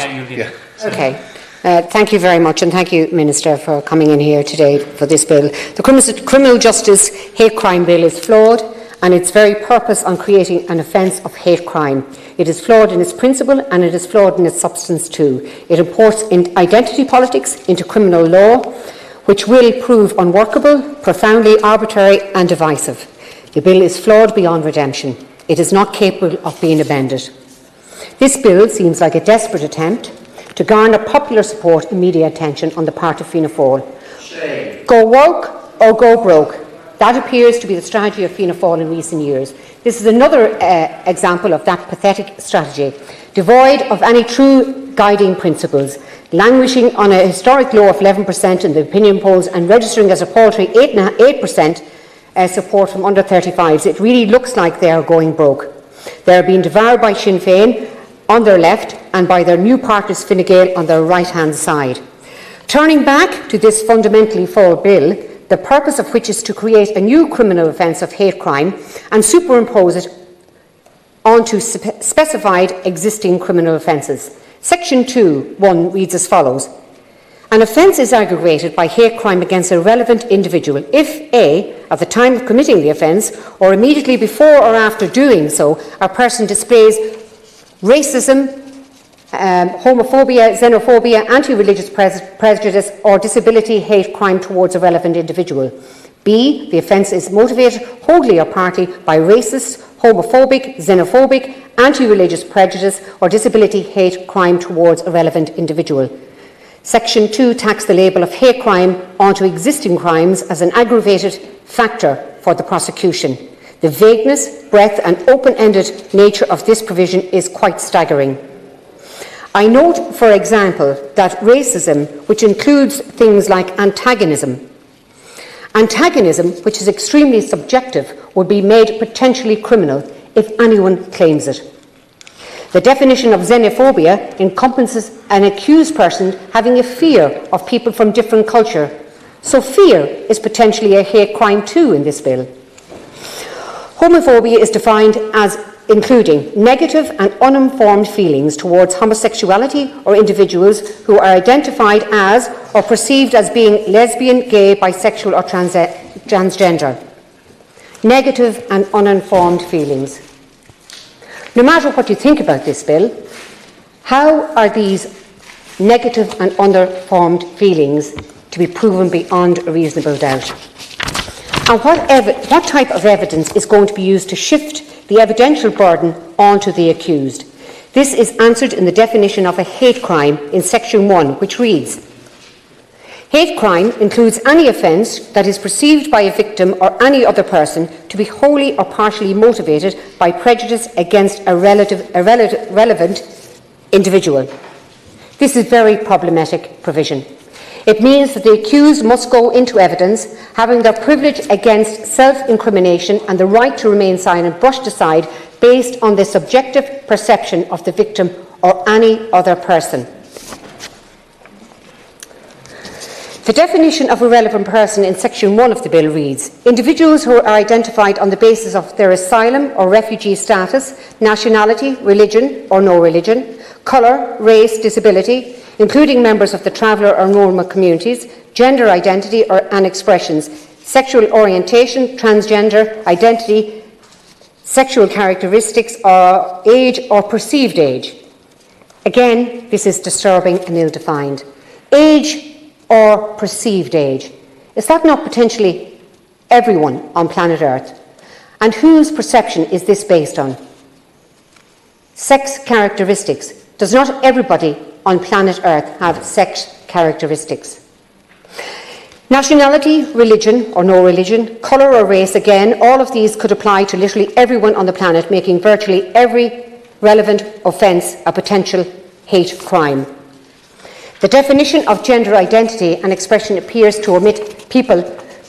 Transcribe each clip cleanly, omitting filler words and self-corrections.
Yeah. Okay. Thank you very much, and thank you, Minister, for coming in here today for this bill. The Criminal Justice Hate Crime Bill is flawed, and its very purpose on creating an offence of hate crime. It is flawed in its principle, and it is flawed in its substance too. It imports identity politics into criminal law, which will prove unworkable, profoundly arbitrary and divisive. The bill is flawed beyond redemption. It is not capable of being amended. This bill seems like a desperate attempt to garner popular support and media attention on the part of Fianna Fáil. Go woke or go broke. That appears to be the strategy of Fianna Fáil in recent years. This is another example of that pathetic strategy, devoid of any true guiding principles, languishing on a historic low of 11% in the opinion polls and registering as a paltry 8% support from under 35s. It really looks like they are going broke. They are being devoured by Sinn Féin on their left and by their new partners Fine Gael on their right-hand side. Turning back to this fundamentally flawed bill, the purpose of which is to create a new criminal offence of hate crime and superimpose it onto specified existing criminal offences. Section 2(1) reads as follows. An offence is aggravated by hate crime against a relevant individual if A, at the time of committing the offence or immediately before or after doing so, a person displays racism, homophobia, xenophobia, anti-religious prejudice or disability hate crime towards a relevant individual. B, the offence is motivated wholly or partly by racist, homophobic, xenophobic, anti-religious prejudice or disability hate crime towards a relevant individual. Section 2 tacks the label of hate crime onto existing crimes as an aggravated factor for the prosecution. The vagueness, breadth and open-ended nature of this provision is quite staggering. I note, for example, that racism, which includes things like antagonism, which is extremely subjective, would be made potentially criminal if anyone claims it. The definition of xenophobia encompasses an accused person having a fear of people from different culture. So fear is potentially a hate crime too in this bill. Homophobia is defined as including negative and uninformed feelings towards homosexuality or individuals who are identified as or perceived as being lesbian, gay, bisexual or transgender. Negative and uninformed feelings. No matter what you think about this bill, how are these negative and uninformed feelings to be proven beyond a reasonable doubt? And what type of evidence is going to be used to shift the evidential burden onto the accused? This is answered in the definition of a hate crime in Section 1, which reads, hate crime includes any offence that is perceived by a victim or any other person to be wholly or partially motivated by prejudice against a relevant individual. This is a very problematic provision. It means that the accused must go into evidence having their privilege against self-incrimination and the right to remain silent brushed aside based on the subjective perception of the victim or any other person. The definition of a relevant person in Section 1 of the bill reads, individuals who are identified on the basis of their asylum or refugee status, nationality, religion or no religion, colour, race, disability, including members of the traveller or normal communities, gender identity and expressions, sexual orientation, transgender identity, sexual characteristics or age or perceived age. Again, this is disturbing and ill-defined. Age or perceived age. Is that not potentially everyone on planet Earth? And whose perception is this based on? Sex characteristics. Does not everybody on planet Earth have sex characteristics? Nationality, religion or no religion, colour or race, again, all of these could apply to literally everyone on the planet, making virtually every relevant offence a potential hate crime. The definition of gender identity and expression appears to omit people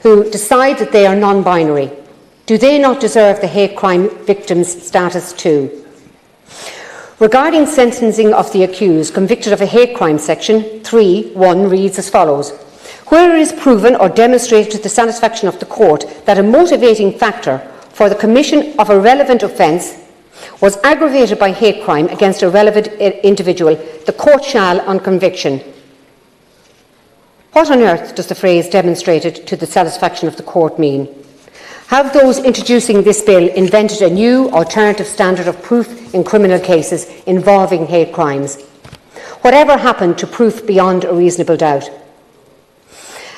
who decide that they are non-binary. Do they not deserve the hate crime victim's status too? Regarding sentencing of the accused convicted of a hate crime, Section 3(1) reads as follows. Where it is proven or demonstrated to the satisfaction of the court that a motivating factor for the commission of a relevant offence was aggravated by hate crime against a relevant individual, the court shall, on conviction. What on earth does the phrase demonstrated to the satisfaction of the court mean? Have those introducing this bill invented a new alternative standard of proof in criminal cases involving hate crimes? Whatever happened to proof beyond a reasonable doubt?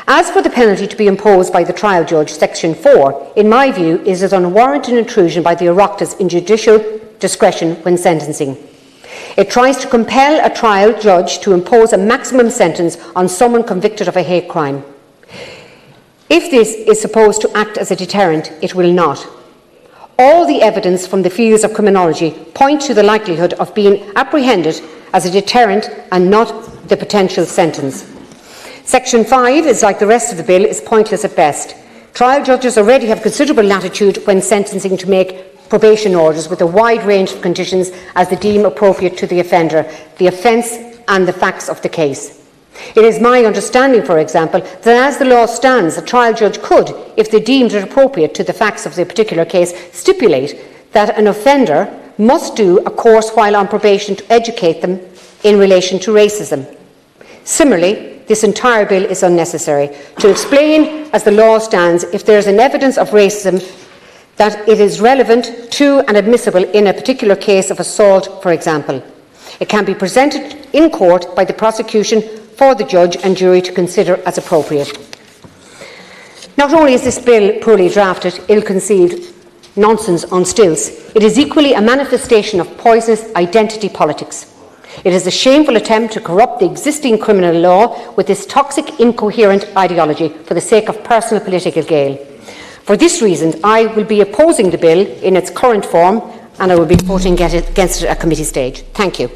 As for the penalty to be imposed by the trial judge, Section 4, in my view, is an unwarranted intrusion by the Oireachtas in judicial discretion when sentencing. It tries to compel a trial judge to impose a maximum sentence on someone convicted of a hate crime. If this is supposed to act as a deterrent, it will not. All the evidence from the fields of criminology point to the likelihood of being apprehended as a deterrent and not the potential sentence. Section 5 is like the rest of the bill, is pointless at best. Trial judges already have considerable latitude when sentencing to make probation orders with a wide range of conditions as they deem appropriate to the offender, the offence and the facts of the case. It is my understanding, for example, that as the law stands, a trial judge could, if they deemed it appropriate to the facts of the particular case, stipulate that an offender must do a course while on probation to educate them in relation to racism. Similarly, this entire bill is unnecessary. To explain, as the law stands, if there is an evidence of racism, that it is relevant to and admissible in a particular case of assault, for example. It can be presented in court by the prosecution for the judge and jury to consider as appropriate. Not only is this bill poorly drafted, ill-conceived, nonsense on stilts, it is equally a manifestation of poisonous identity politics. It is a shameful attempt to corrupt the existing criminal law with this toxic, incoherent ideology for the sake of personal political gain. For this reason, I will be opposing the bill in its current form and I will be voting against it at committee stage. Thank you.